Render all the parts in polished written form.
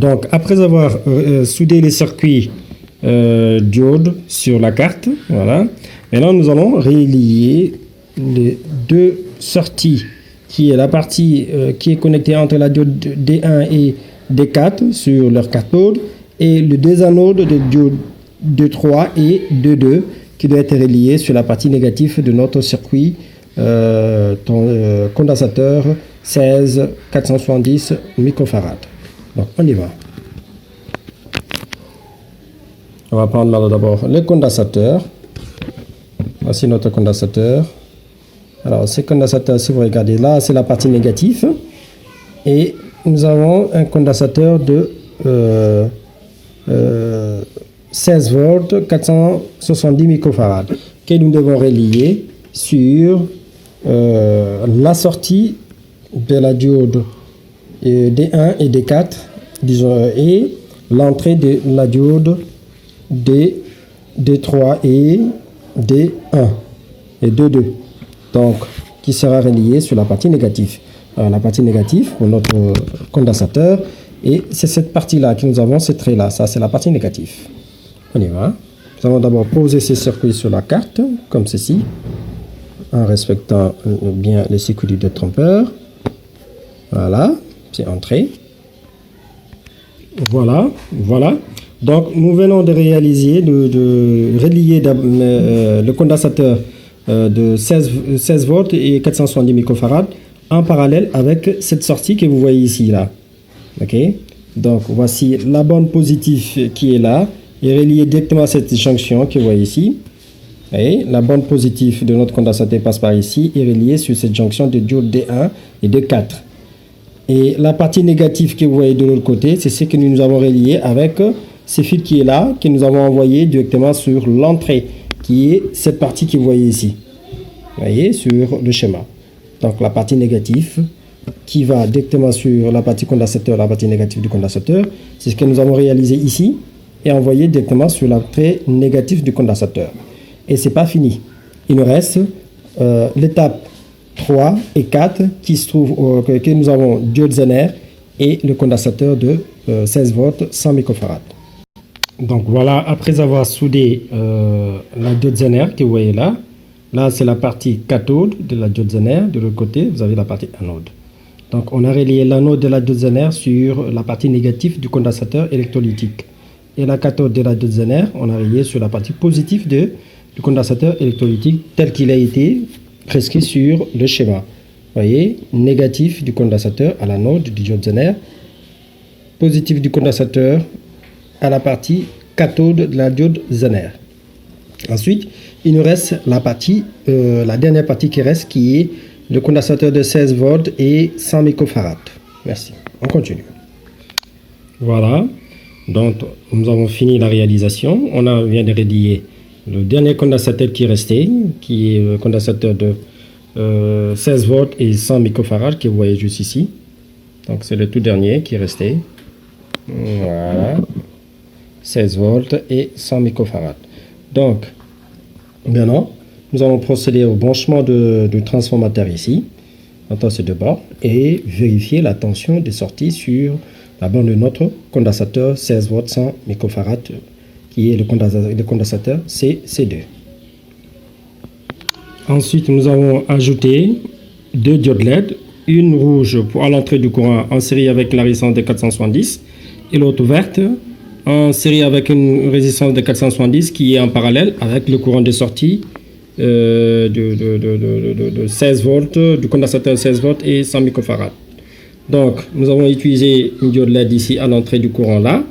Donc, après avoir soudé les circuits diode sur la carte, voilà, maintenant nous allons relier les deux sorties, qui est la partie qui est connectée entre la diode D1 et D4 sur leur cathode, et le deux anodes de diode D3 et D2 qui doit être relié sur la partie négative de notre circuit condensateur 16 470 microfarad. Donc on y va. On va prendre d'abord le condensateur. Voici notre condensateur. Alors ce condensateur, si vous regardez là, c'est la partie négative. Et nous avons un condensateur de 16 volts 470 microfarad que nous devons relier sur la sortie de la diode D1 et D4, disons, et l'entrée de la diode D3 et D1 et D2, donc qui sera reliée sur la partie négative. Alors, la partie négative pour notre condensateur, et c'est cette partie-là que nous avons, ce trait-là, ça c'est la partie négative. On y va. Nous allons d'abord poser ces circuits sur la carte, comme ceci, en respectant bien les circuits de trompeur. Voilà, c'est entré. Voilà. Donc, nous venons de réaliser, de relier le condensateur de 16 volts et 470 microfarad en parallèle avec cette sortie que vous voyez ici, là. OK? Donc, voici la borne positive qui est là, et reliée directement à cette jonction que vous voyez ici. Et la borne positive de notre condensateur passe par ici et reliée sur cette jonction de diode D1 et D4. Et la partie négative que vous voyez de l'autre côté, c'est ce que nous avons relié avec ce fil qui est là, que nous avons envoyé directement sur l'entrée, qui est cette partie que vous voyez ici. Vous voyez, sur le schéma. Donc la partie négative qui va directement sur la partie condensateur, la partie négative du condensateur, c'est ce que nous avons réalisé ici et envoyé directement sur l'entrée négative du condensateur. Et c'est pas fini. Il nous reste l'étape 3 et 4 qui se trouve que nous avons diode Zener et le condensateur de 16 volts 100 microfarad. Donc voilà, après avoir soudé la diode Zener que vous voyez là, c'est la partie cathode de la diode Zener, de l'autre côté vous avez la partie anode. Donc on a relié l'anode de la diode Zener sur la partie négative du condensateur électrolytique. Et la cathode de la diode Zener, on a relié sur la partie positive du condensateur électrolytique tel qu'il a été prescrit sur le schéma. Vous voyez, négatif du condensateur à l'anode du diode Zener, positif du condensateur à la partie cathode de la diode Zener. Ensuite, il nous reste la dernière partie qui reste, qui est le condensateur de 16 volts et 100 microfarad. Merci. On continue. Voilà. Donc, nous avons fini la réalisation. On vient de relier le dernier condensateur qui est resté, qui est le condensateur de 16 volts et 100 microfarad que vous voyez juste ici. Donc, c'est le tout dernier qui est resté. Voilà. 16 volts et 100 microfarad. Donc, maintenant, nous allons procéder au branchement du transformateur ici, entre ces deux bords, et vérifier la tension des sorties sur la borne de notre condensateur 16 volts 100 microfarad, qui est le condensateur C2. Ensuite, nous avons ajouté deux diodes LED, une rouge à l'entrée du courant en série avec la résistance de 470 et l'autre verte en série avec une résistance de 470 qui est en parallèle avec le courant de sortie de 16 volts, du condensateur 16 volts et 100 microfarad. Donc, nous avons utilisé une diode LED ici à l'entrée du courant là,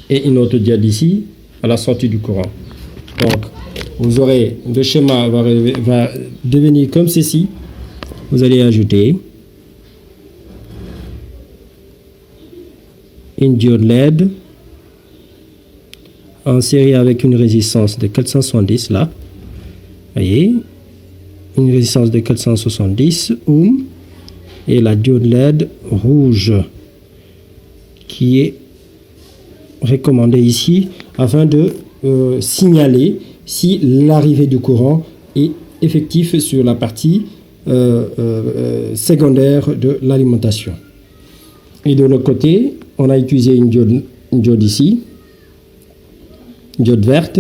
et une autre diode ici à la sortie du courant. Donc, vous aurez, le schéma va devenir comme ceci. Vous allez ajouter une diode LED en série avec une résistance de 470 là. Voyez, une résistance de 470 ohms et la diode LED rouge qui est recommandée ici afin de signaler si l'arrivée du courant est effective sur la partie secondaire de l'alimentation. Et de l'autre côté, on a utilisé une diode ici, une diode verte,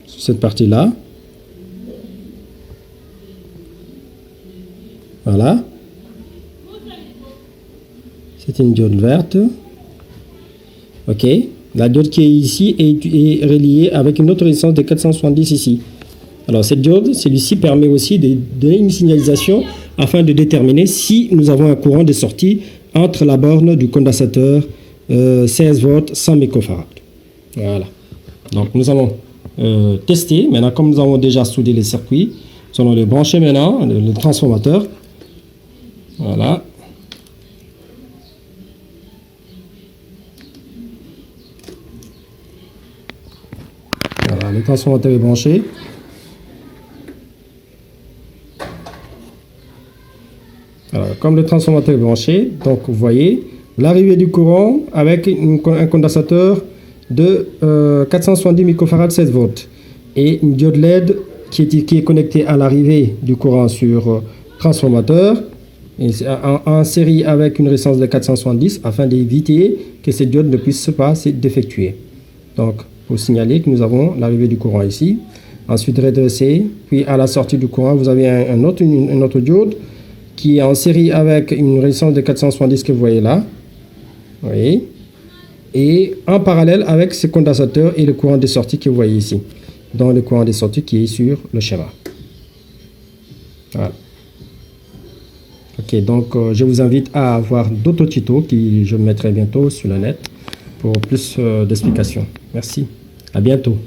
sur cette partie-là. Voilà. C'est une diode verte. OK. La diode qui est ici est reliée avec une autre résistance de 470 ici. Alors cette diode, celui-ci permet aussi de donner une signalisation afin de déterminer si nous avons un courant de sortie entre la borne du condensateur 16 volts 100 microfarad. Voilà. Donc nous allons tester. Maintenant, comme nous avons déjà soudé les circuits, nous allons les brancher maintenant, le transformateur. Voilà. Voilà, le transformateur est branché. Alors, comme le transformateur est branché, donc vous voyez l'arrivée du courant avec un condensateur de 470 microfarad 16 volts et une diode LED qui est connectée à l'arrivée du courant sur transformateur et en série avec une résistance de 470 afin d'éviter que cette diode ne puisse pas se défectuer. Donc, pour signaler que nous avons l'arrivée du courant ici. Ensuite, redresser. Puis, à la sortie du courant, vous avez une autre diode qui est en série avec une résistance de 470 que vous voyez là. Vous voyez. Et en parallèle avec ce condensateur et le courant de sortie que vous voyez ici. Dans le courant de sortie qui est sur le schéma. Voilà. Ok, donc je vous invite à voir d'autres tutos que je mettrai bientôt sur le net pour plus d'explications. Merci. À bientôt.